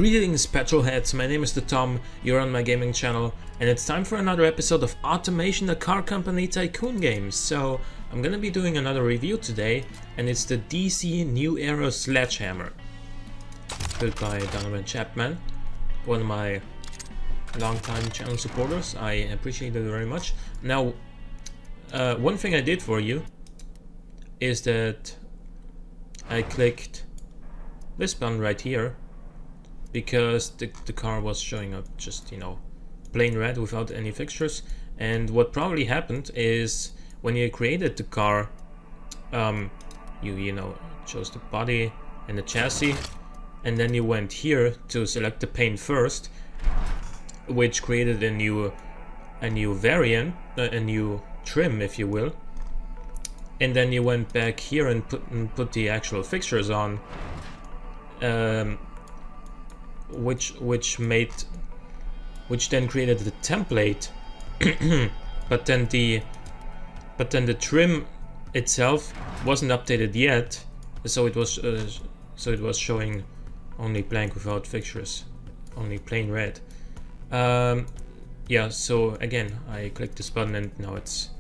Greetings petrolheads, my name is the Tom, you're on my gaming channel, and it's time for another episode of Automation, the car company tycoon games. So I'm gonna be doing another review today, and it's the DC New Era Sledgehammer, built by Donavan Chapman, one of my longtime channel supporters. I appreciate it very much. Now, one thing I did for you is that I clicked this button right here because the car was showing up just, you know, plain red without any fixtures. And what probably happened is when you created the car, you know, chose the body and the chassis, and then you went here to select the paint first, which created a new variant, a new trim, if you will. And then you went back here and put the actual fixtures on, which then created the template. but then the trim itself wasn't updated yet, so it was showing only blank without fixtures, only plain red. Yeah, so again I clicked this button and now it's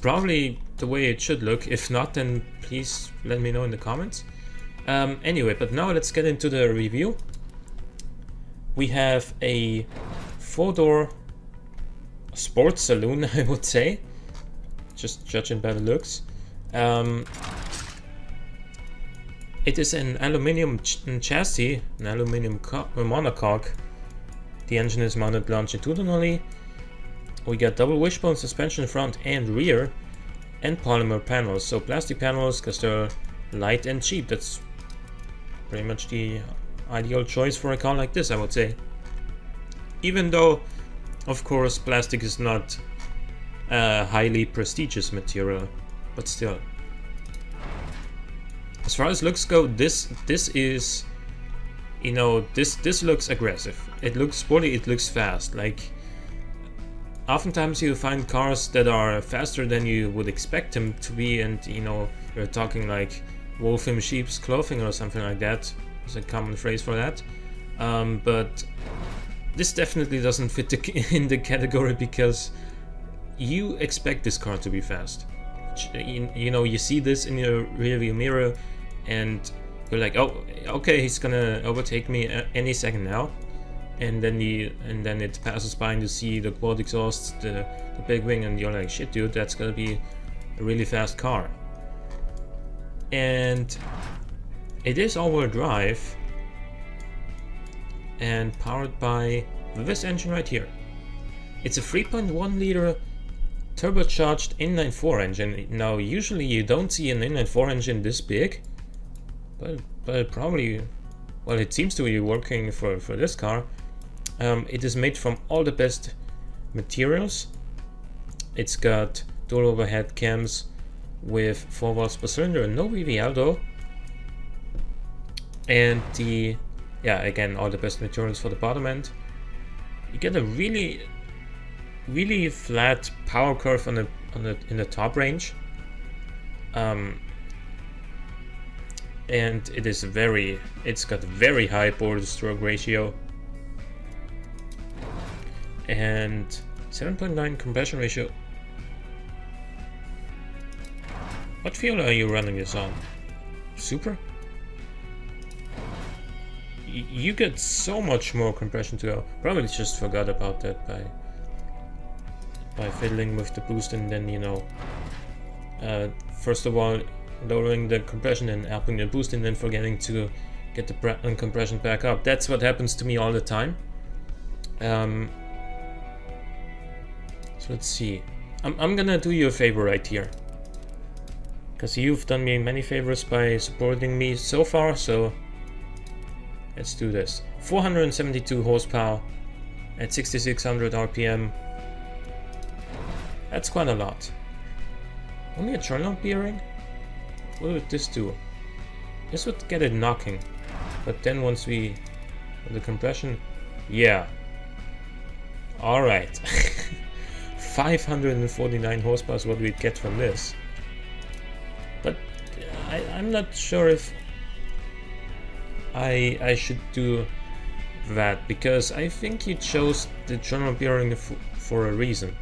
probably the way it should look. If not, then please let me know in the comments. Anyway, but now let's get into the review. We have a 4-door sports saloon, I would say, just judging by the looks. It is an aluminum chassis, an aluminum monocoque. The engine is mounted longitudinally. We got double wishbone suspension front and rear, and polymer panels. So plastic panels because they're light and cheap. That's pretty much the ideal choice for a car like this, I would say. Even though, of course, plastic is not a highly prestigious material, but still. As far as looks go, this is, you know, this looks aggressive. It looks sporty. It looks fast. Like, oftentimes you find cars that are faster than you would expect them to be, and you know, you're talking like wolf in sheep's clothing or something like that. It's a common phrase for that. But this definitely doesn't fit in the category, because you expect this car to be fast. You know, you see this in your rearview mirror and you're like, oh, okay, he's gonna overtake me any second now. And then it passes by and you see the quad exhaust, the big wing, and you're like, shit dude, that's gonna be a really fast car. And it is all-wheel drive and powered by this engine right here. It's a 3.1 liter turbocharged inline-4 engine. Now usually you don't see an inline-4 engine this big, but probably, well, it seems to be working for this car. It is made from all the best materials. It's got dual overhead cams with 4 volts per cylinder, no VVL though. And again, all the best materials for the bottom end. You get a really flat power curve in the top range. And it's got very high bore to stroke ratio. And 7.9 compression ratio. What fuel are you running this on? Super? You get so much more compression to go. Probably just forgot about that by fiddling with the boost, and then, you know, first of all lowering the compression and upping the boost, and then forgetting to get the compression back up. That's what happens to me all the time. So let's see. I'm gonna do you a favor right here, because you've done me many favors by supporting me so far, so let's do this. 472 horsepower at 6600 RPM. That's quite a lot. Only a turn-on bearing? What would this do? This would get it knocking. But then once the compression, yeah. Alright. 549 horsepower is what we'd get from this. But I'm not sure if I should do that, because I think you chose the German bearing for a reason.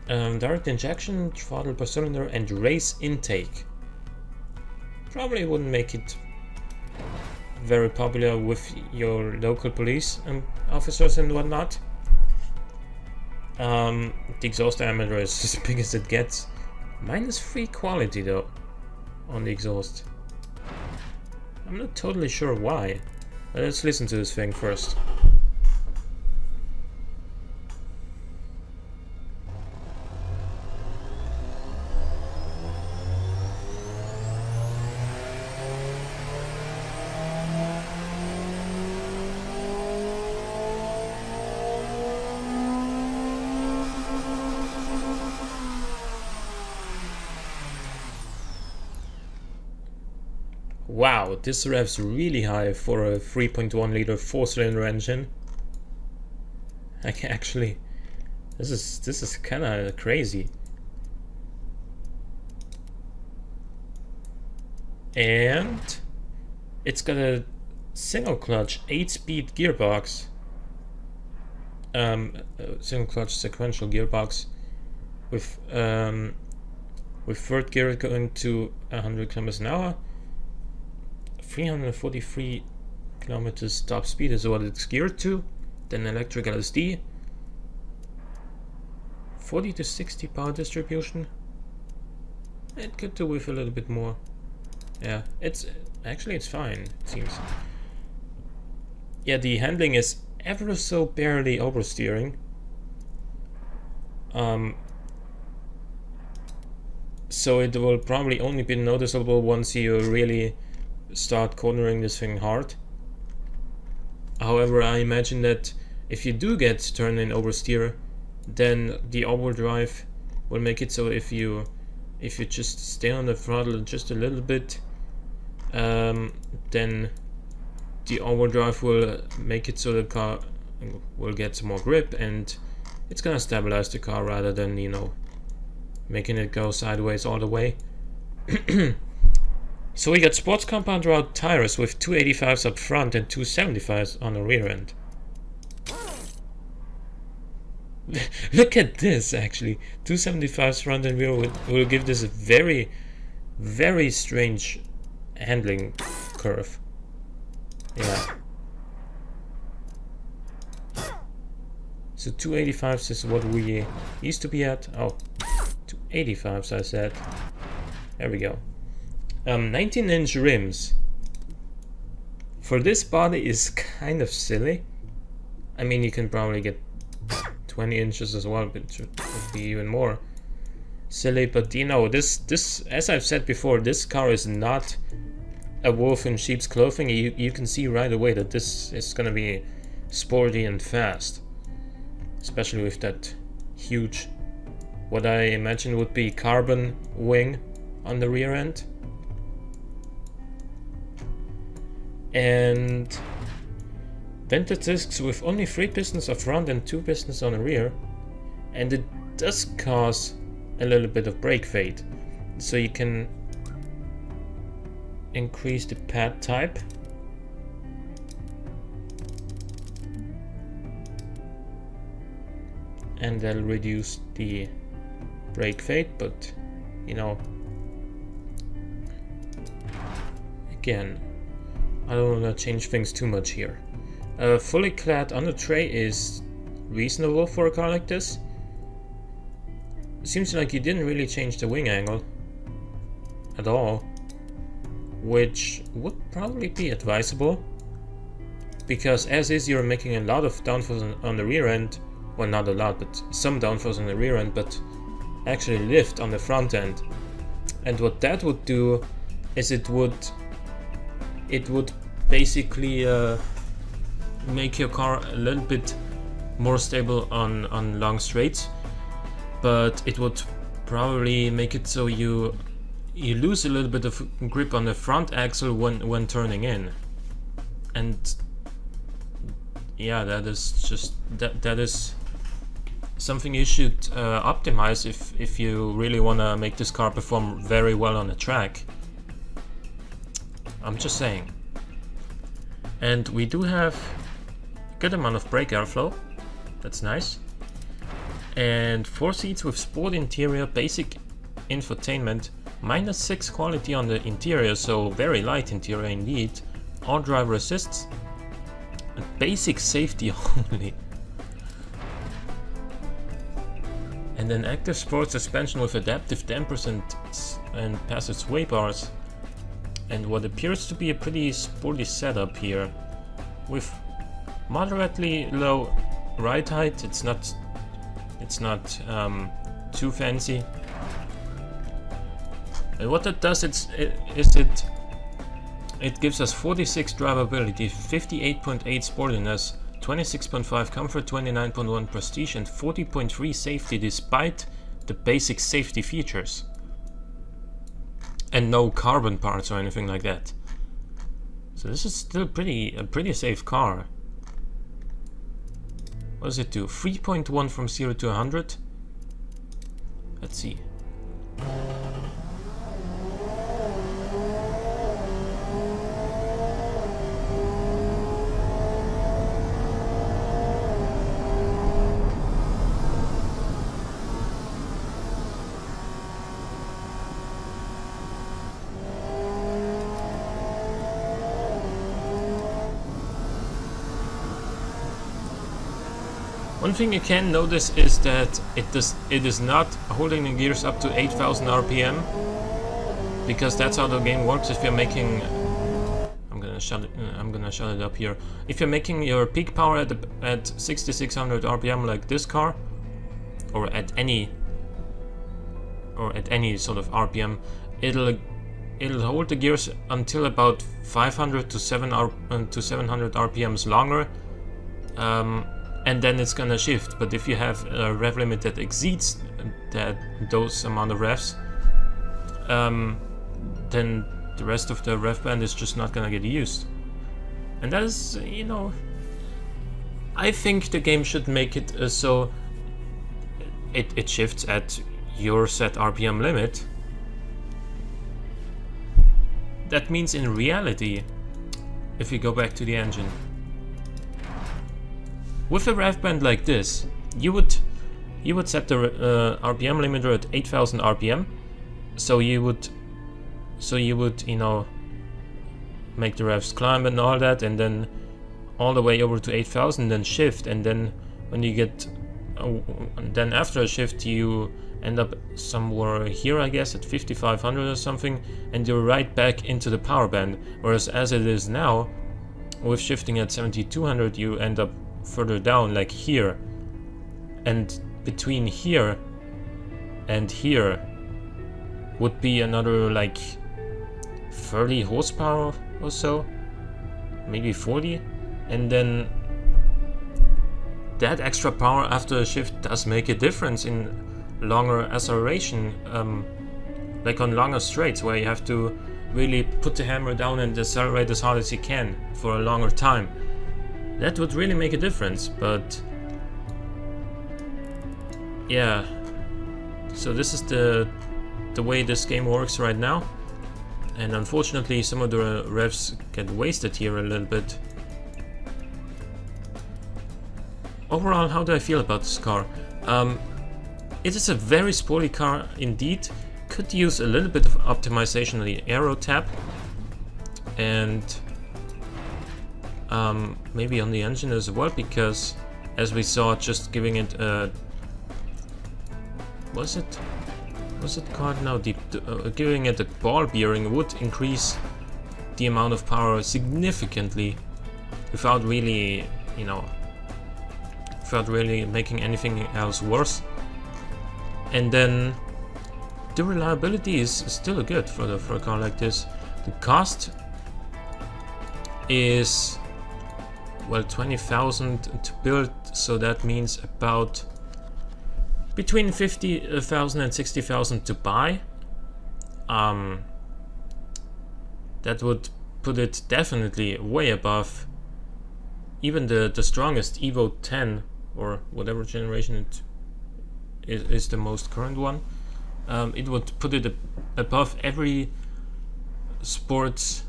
Direct injection, throttle per cylinder, and race intake. Probably wouldn't make it very popular with your local police and officers and whatnot. The exhaust diameter is as big as it gets. -3 quality though on the exhaust. I'm not totally sure why. But let's listen to this thing first. Wow, this revs really high for a 3.1 liter 4-cylinder engine. I can actually, this is kind of crazy. And it's got a single clutch 8-speed gearbox, single clutch sequential gearbox with third gear going to 100 kilometers an hour. 343 kilometers top speed is what it's geared to. Then electric LSD. 40 to 60 power distribution. It could do with a little bit more. Yeah, it's fine, it seems. Yeah, the handling is ever so barely oversteering. So it will probably only be noticeable once you really start cornering this thing hard. However, I imagine that if you do get turn in oversteer, then the overdrive will make it so if you just stay on the throttle just a little bit, then the overdrive will make it so the car will get some more grip and it's gonna stabilize the car rather than, you know, making it go sideways all the way. So we got sports compound route tires with 285s up front and 275s on the rear end. Look at this, actually. 275s front and rear will give this a very, very strange handling curve. Yeah. So 285s is what we used to be at. Oh, 285s I said. There we go. 19-inch rims for this body is kind of silly. I mean, you can probably get 20 inches as well, but it would be even more silly. But you know, this, as I've said before, this car is not a wolf in sheep's clothing. You can see right away that this is gonna be sporty and fast, especially with that huge, what I imagine would be carbon wing on the rear end. And vented discs with only 3 pistons up front and 2 pistons on the rear, and it does cause a little bit of brake fade, so you can increase the pad type. And that'll reduce the brake fade, but you know, again, I don't want to change things too much here. Fully clad under tray is reasonable for a car like this. Seems like you didn't really change the wing angle at all, which would probably be advisable, because as is you're making a lot of downforce on the rear end. Well, not a lot, but some downforce on the rear end, but actually lift on the front end. And what that would do is it would basically make your car a little bit more stable on long straights, but it would probably make it so you lose a little bit of grip on the front axle when turning in. And yeah, that is just that is something you should optimize if you really want to make this car perform very well on the track. I'm just saying. And we do have a good amount of brake airflow. That's nice. And 4 seats with sport interior, basic infotainment, -6 quality on the interior, so very light interior indeed. All driver assists, and basic safety only. And then active sport suspension with adaptive dampers and passive sway bars. And what appears to be a pretty sporty setup here, with moderately low ride height. It's not too fancy. And what that does it gives us 46 drivability, 58.8 sportiness, 26.5 comfort, 29.1 prestige, and 40.3 safety, despite the basic safety features. And no carbon parts or anything like that. So this is still a pretty safe car. What does it do? 3.1 from 0 to 100? Let's see. One thing you can notice is that it is not holding the gears up to 8,000 RPM, because that's how the game works. If you're making, I'm gonna shut it up here. If you're making your peak power at 6,600 RPM like this car, or at any sort of RPM, it'll hold the gears until about 500 to 700 RPMs longer. And then it's gonna shift. But if you have a rev limit that exceeds those amount of revs, then the rest of the rev band is just not gonna get used. And that is, you know, I think the game should make it so it shifts at your set RPM limit. That means in reality, if you go back to the engine, with a rev band like this, you would set the RPM limiter at 8,000 RPM. So you would, you know, make the revs climb and all that, and then all the way over to 8,000, then shift, and then when you get, then after a shift you end up somewhere here, I guess, at 5,500 or something, and you're right back into the power band. Whereas as it is now, with shifting at 7,200, you end up further down, like here, and between here and here would be another like 30 horsepower or so, maybe 40, and then that extra power after a shift does make a difference in longer acceleration, like on longer straights where you have to really put the hammer down and accelerate as hard as you can for a longer time. That would really make a difference. But yeah, so this is the way this game works right now, and unfortunately some of the revs get wasted here a little bit. Overall, how do I feel about this car? It is a very sporty car indeed. Could use a little bit of optimization on the aero tab, and maybe on the engine as well, because as we saw, just giving it a, what's it called now, giving it a ball bearing would increase the amount of power significantly without really, you know, without really making anything else worse. And then the reliability is still good for a car like this. The cost is, well, 20,000 to build, so that means about between 50,000 and 60,000 to buy. That would put it definitely way above even the strongest Evo 10 or whatever generation it is the most current one. It would put it above every sports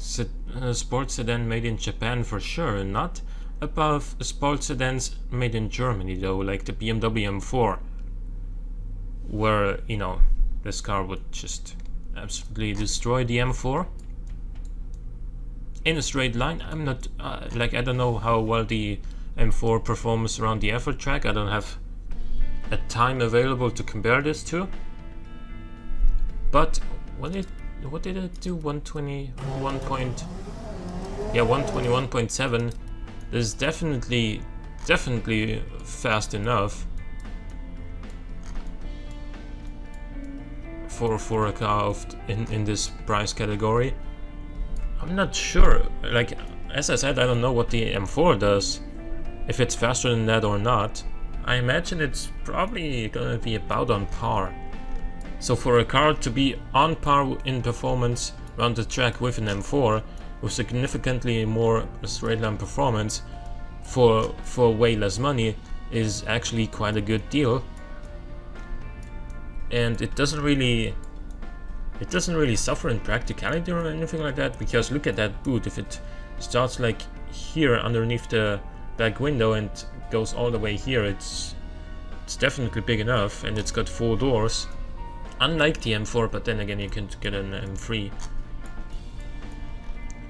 sports sedan made in Japan for sure, not above sports sedans made in Germany though, like the BMW M4, where, you know, this car would just absolutely destroy the M4 in a straight line. I'm not like, I don't know how well the M4 performs around the effort track. I don't have a time available to compare this to, but what did it do? 121.7. This is definitely fast enough for a car in this price category. I'm not sure, like, as I said, I don't know what the M4 does, if it's faster than that or not. I imagine it's probably gonna be about on par. So for a car to be on par in performance around the track with an M4, with significantly more straight line performance for way less money, is actually quite a good deal. And it doesn't really suffer in practicality or anything like that, because look at that boot. If it starts like here underneath the back window and goes all the way here, it's definitely big enough, and it's got 4 doors, unlike the M4, but then again you can get an M3.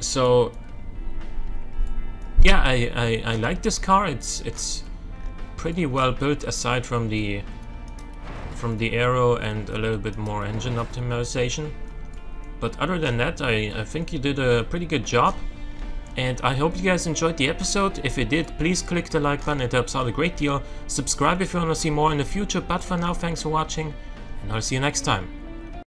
So yeah, I like this car. It's pretty well built, aside from the aero and a little bit more engine optimization. But other than that, I think you did a pretty good job. And I hope you guys enjoyed the episode. If you did, please click the like button, it helps out a great deal. Subscribe if you want to see more in the future, but for now, thanks for watching, and I'll see you next time.